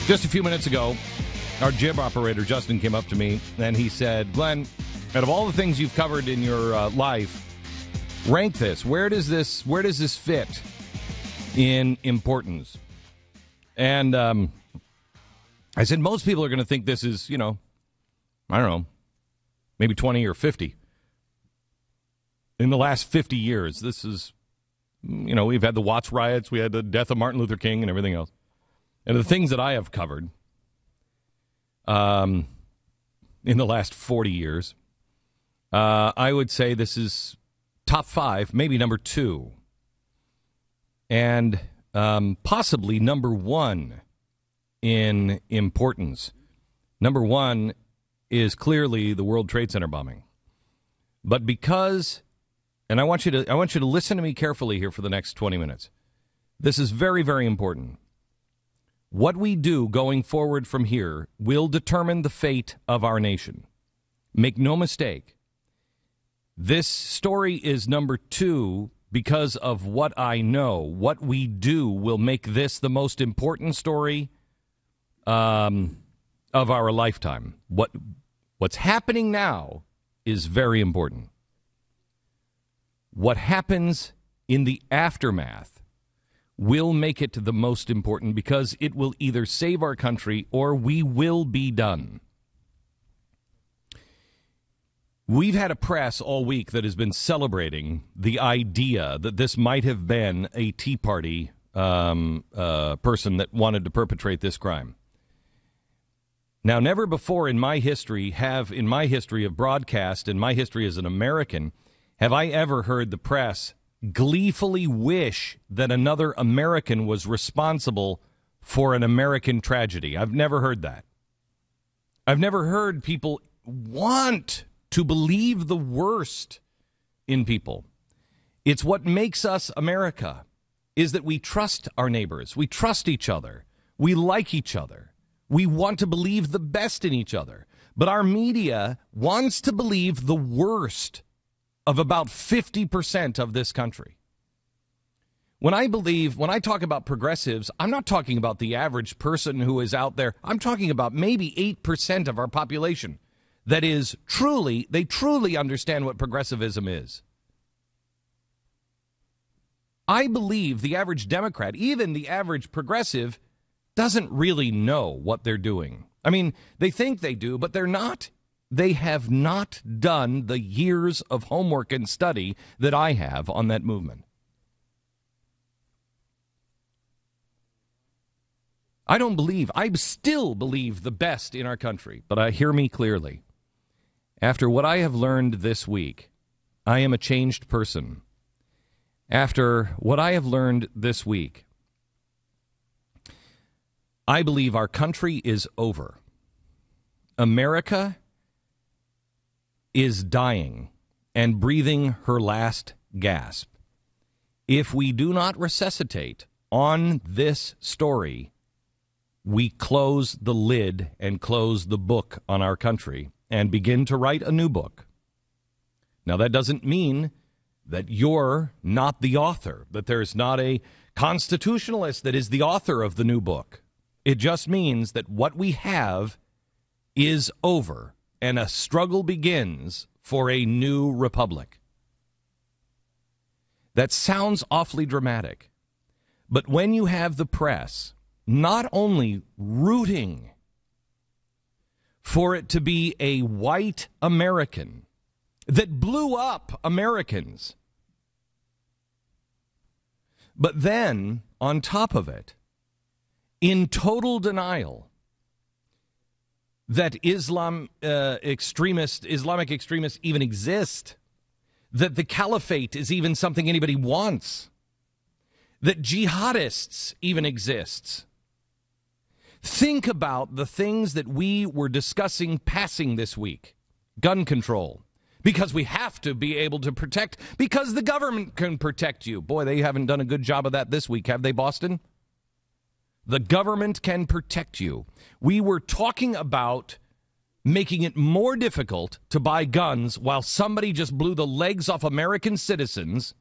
Just a few minutes ago, our jib operator, Justin, came up to me and he said, Glenn, out of all the things you've covered in your life, rank this. Where does this fit in importance? And I said, most people are going to think this is, I don't know, maybe 20 or 50. In the last 50 years, this is, we've had the Watts riots, we had the death of Martin Luther King and everything else. And the things that I have covered in the last 40 years, I would say this is top 5, maybe number 2, and possibly number 1 in importance. Number 1 is clearly the World Trade Center bombing. But because, and I want you to listen to me carefully here for the next 20 minutes. This is very, very important. What we do going forward from here will determine the fate of our nation. Make no mistake. This story is number 2 because of what I know. What we do will make this the most important story of our lifetime. What's happening now is very important. What happens in the aftermath will make it the most important because it will either save our country or we will be done. We've had a press all week that has been celebrating the idea that this might have been a Tea Party person that wanted to perpetrate this crime. Now, never before in my history of broadcast, in my history as an American, have I ever heard the press gleefully wish that another American was responsible for an American tragedy. I've never heard that. I've never heard people want to believe the worst in people. It's what makes us America, is that we trust our neighbors. We trust each other. We like each other. We want to believe the best in each other. But our media wants to believe the worst of about 50% of this country. When I talk about progressives, I'm not talking about the average person who is out there. I'm talking about maybe 8% of our population that is they truly understand what progressivism is. I believe the average Democrat, even the average progressive, doesn't really know what they're doing. I mean, they think they do, but they're not. They have not done the years of homework and study that I have on that movement. I still believe the best in our country, but hear me clearly. After what I have learned this week, I am a changed person. After what I have learned this week, I believe our country is over. America is dying and breathing her last gasp. If we do not resuscitate on this story, we close the lid and close the book on our country and begin to write a new book. Now, that doesn't mean that you're not the author, that there's not a constitutionalist that is the author of the new book. It just means that what we have is over, and a struggle begins for a new republic. That sounds awfully dramatic, but when you have the press not only rooting for it to be a white American that blew up Americans, but then, on top of it, in total denial that Islamic extremists even exist, that the caliphate is even something anybody wants, that jihadists even exist. Think about the things that we were discussing passing this week. Gun control. Because we have to be able to protect, because the government can protect you. Boy, they haven't done a good job of that this week, have they, Boston? The government can protect you. We were talking about making it more difficult to buy guns while somebody just blew the legs off American citizens.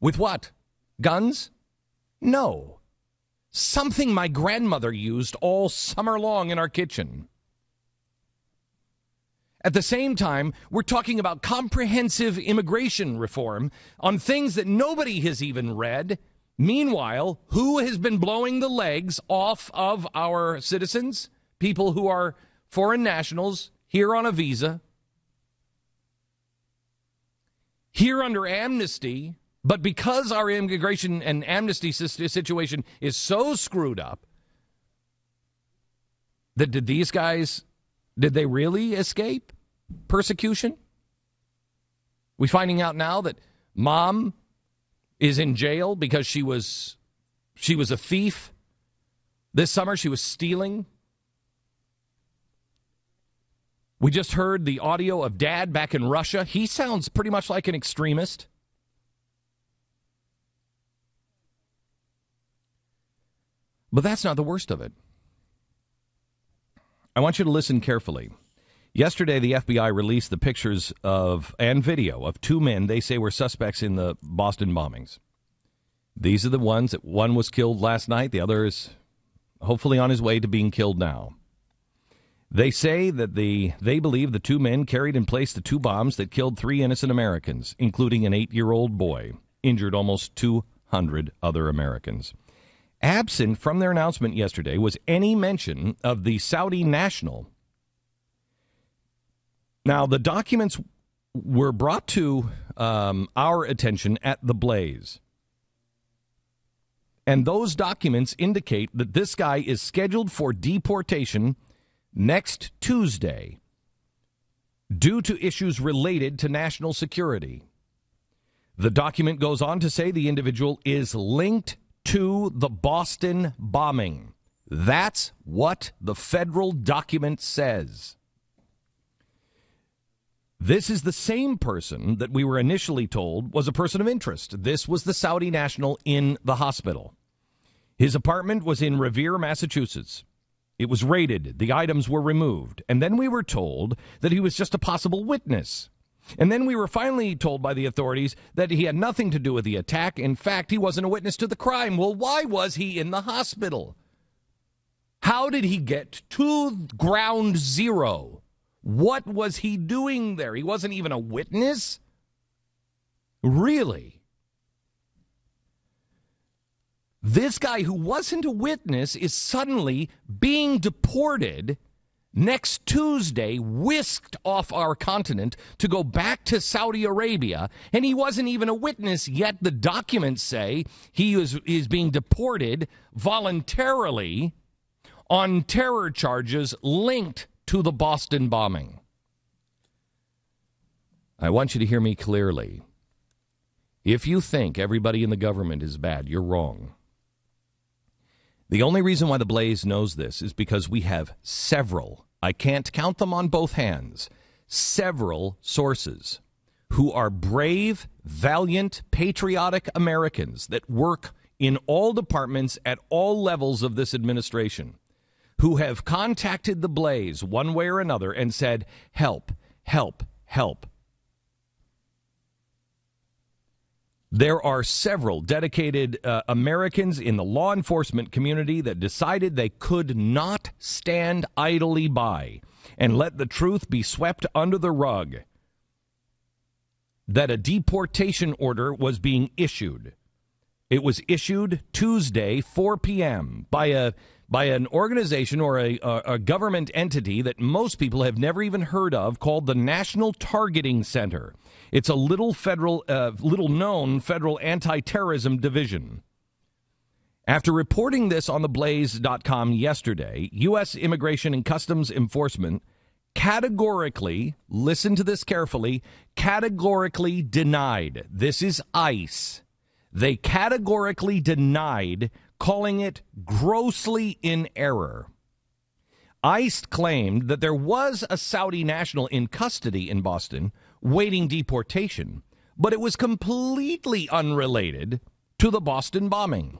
With what? Guns? No. something my grandmother used all summer long in our kitchen. At the same time, we're talking about comprehensive immigration reform on things that nobody has even read. Meanwhile, who has been blowing the legs off of our citizens? People who are foreign nationals here on a visa, here under amnesty, but because our immigration and amnesty situation is so screwed up, that did they really escape persecution? We finding out now that mom is in jail because she was a thief. This summer she was stealing. We just heard the audio of dad back in Russia. He sounds pretty much like an extremist. But that's not the worst of it. I want you to listen carefully. Yesterday, the FBI released the pictures and video of two men they say were suspects in the Boston bombings. These are the ones that one was killed last night. The other is hopefully on his way to being killed now. They say that they believe the two men carried and placed the two bombs that killed 3 innocent Americans, including an 8-year-old boy, injured almost 200 other Americans. Absent from their announcement yesterday was any mention of the Saudi national. Now, the documents were brought to our attention at the Blaze. And those documents indicate that this guy is scheduled for deportation next Tuesday due to issues related to national security. The document goes on to say the individual is linked to the Boston bombing. That's what the federal document says. This is the same person that we were initially told was a person of interest. This was the Saudi national in the hospital. His apartment was in Revere, Massachusetts. It was raided. The items were removed. And then we were told that he was just a possible witness. And then we were finally told by the authorities that he had nothing to do with the attack. In fact, he wasn't a witness to the crime. Well, why was he in the hospital? How did he get to ground zero? What was he doing there? He wasn't even a witness? Really? This guy who wasn't a witness is suddenly being deported next Tuesday, whisked off our continent to go back to Saudi Arabia, and he wasn't even a witness, yet the documents say he is being deported voluntarily on terror charges linked to the Boston bombing. I want you to hear me clearly. If you think everybody in the government is bad, you're wrong. The only reason why the Blaze knows this is because we have several, I can't count them on both hands, several sources who are brave, valiant, patriotic Americans that work in all departments at all levels of this administration, who have contacted the Blaze one way or another and said, help, help, help. There are several dedicated Americans in the law enforcement community that decided they could not stand idly by and let the truth be swept under the rug that a deportation order was being issued. It was issued Tuesday, 4 p.m. by an organization or a government entity that most people have never even heard of called the National Targeting Center. It's a little known federal anti-terrorism division. After reporting this on theblaze.com yesterday, U.S. Immigration and Customs Enforcement categorically, listen to this carefully, categorically denied, this is ICE, they categorically denied calling it grossly in error. ICE claimed that there was a Saudi national in custody in Boston waiting deportation, but it was completely unrelated to the Boston bombing.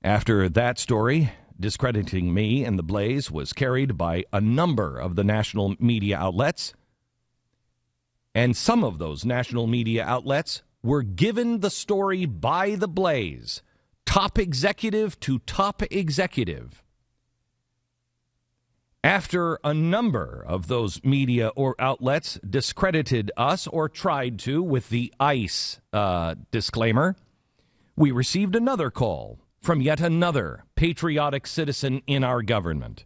After that story, discrediting me and the Blaze was carried by a number of the national media outlets, and some of those national media outlets were given the story by the Blaze top executive to top executive. After a number of those media or outlets discredited us or tried to with the ICE disclaimer, we received another call from yet another patriotic citizen in our government.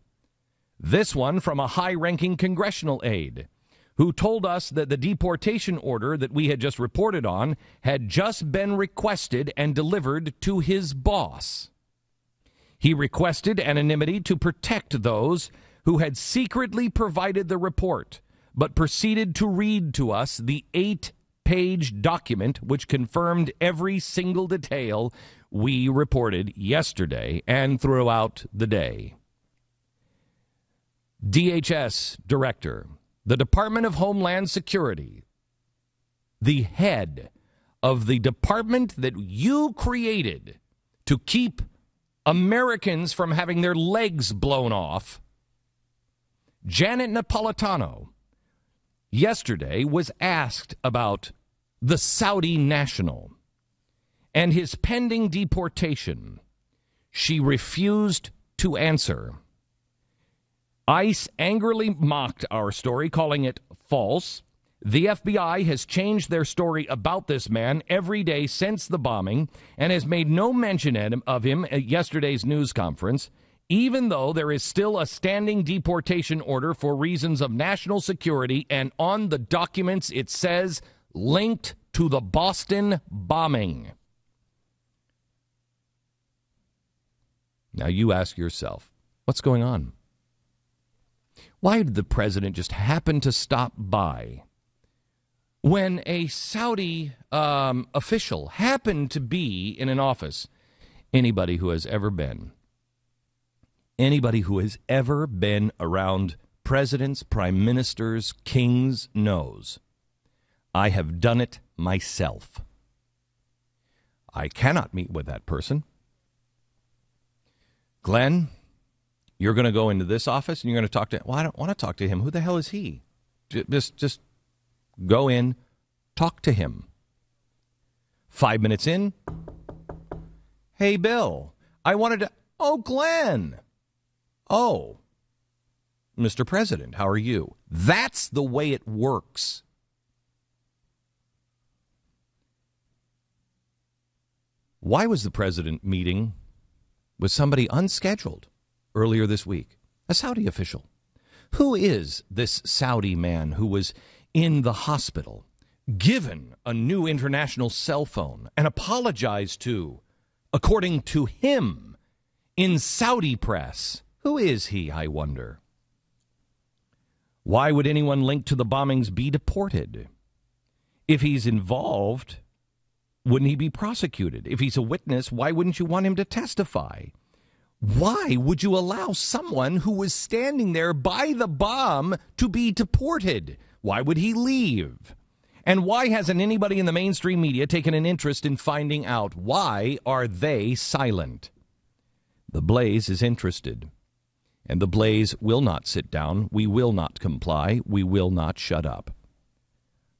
This one from a high-ranking congressional aide who told us that the deportation order that we had just reported on had just been requested and delivered to his boss. He requested anonymity to protect those who had secretly provided the report, but proceeded to read to us the 8-page document which confirmed every single detail we reported yesterday and throughout the day. DHS Director, the Department of Homeland Security, the head of the department that you created to keep Americans from having their legs blown off, Janet Napolitano, yesterday was asked about the Saudi national and his pending deportation. She refused to answer. ICE angrily mocked our story, calling it false. The FBI has changed their story about this man every day since the bombing and has made no mention of him at yesterday's news conference, even though there is still a standing deportation order for reasons of national security, and on the documents it says linked to the Boston bombing. Now you ask yourself, what's going on? Why did the president just happen to stop by when a Saudi official happened to be in an office? Anybody who has ever been around presidents, prime ministers, kings knows. I have done it myself. I cannot meet with that person. Glenn, you're going to go into this office and you're going to talk to him. Well, I don't want to talk to him. Who the hell is he? Just go in, talk to him. 5 minutes in. Hey, Bill, I wanted to. Oh, Glenn. Oh, Mr. President, how are you? That's the way it works. Why was the president meeting with somebody unscheduled earlier this week? A Saudi official. Who is this Saudi man who was in the hospital, given a new international cell phone, and apologized to, according to him, in Saudi press? Who is he, I wonder? Why would anyone linked to the bombings be deported? If he's involved, wouldn't he be prosecuted? If he's a witness, why wouldn't you want him to testify? Why would you allow someone who was standing there by the bomb to be deported? Why would he leave? And why hasn't anybody in the mainstream media taken an interest in finding out? Why are they silent? The Blaze is interested. And the Blaze will not sit down. We will not comply. We will not shut up.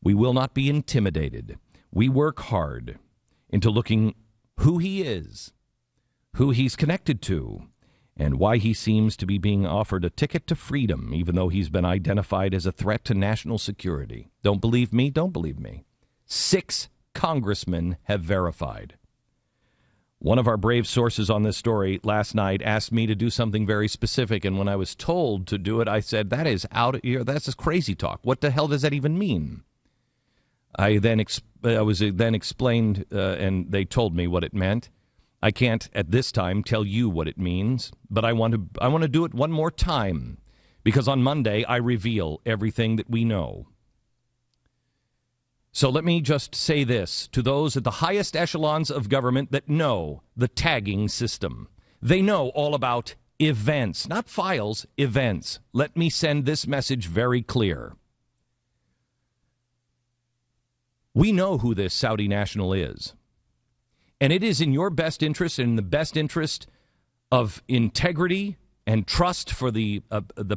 We will not be intimidated. We work hard into looking who he is, who he's connected to, and why he seems to be being offered a ticket to freedom, even though he's been identified as a threat to national security. Don't believe me? Don't believe me. 6 congressmen have verified. One of our brave sources on this story last night asked me to do something very specific, and when I was told to do it, I said, that is out of here. That's just crazy talk. What the hell does that even mean? I was then explained, and they told me what it meant. I can't at this time tell you what it means, but I want to do it one more time, because on Monday I reveal everything that we know. So let me just say this to those at the highest echelons of government that know the tagging system. They know all about events, not files, events. Let me send this message very clear. We know who this Saudi national is. And it is in your best interest and in the best interest of integrity and trust for the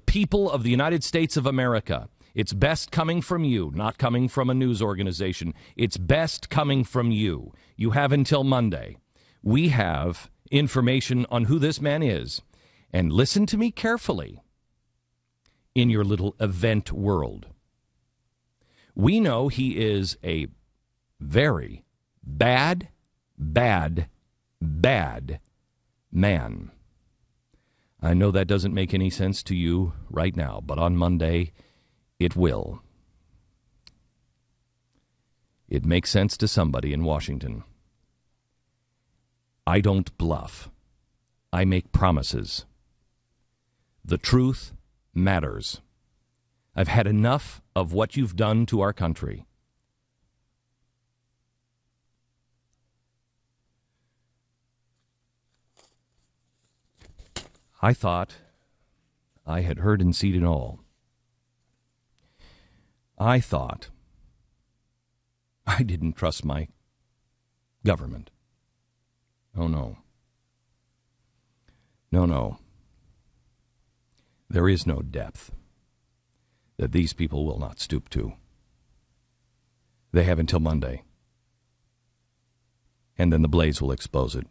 people of the United States of America. It's best coming from you, not coming from a news organization. It's best coming from you. You have until Monday. We have information on who this man is. And listen to me carefully in your little event world. We know he is a very bad, bad, bad man. I know that doesn't make any sense to you right now, but on Monday, it will. It makes sense to somebody in Washington. I don't bluff. I make promises. The truth matters. I've had enough of what you've done to our country. I thought I had heard and seen it all. I thought I didn't trust my government. Oh, no. No, no. There is no depth that these people will not stoop to. They have until Monday. And then the blaze will expose it.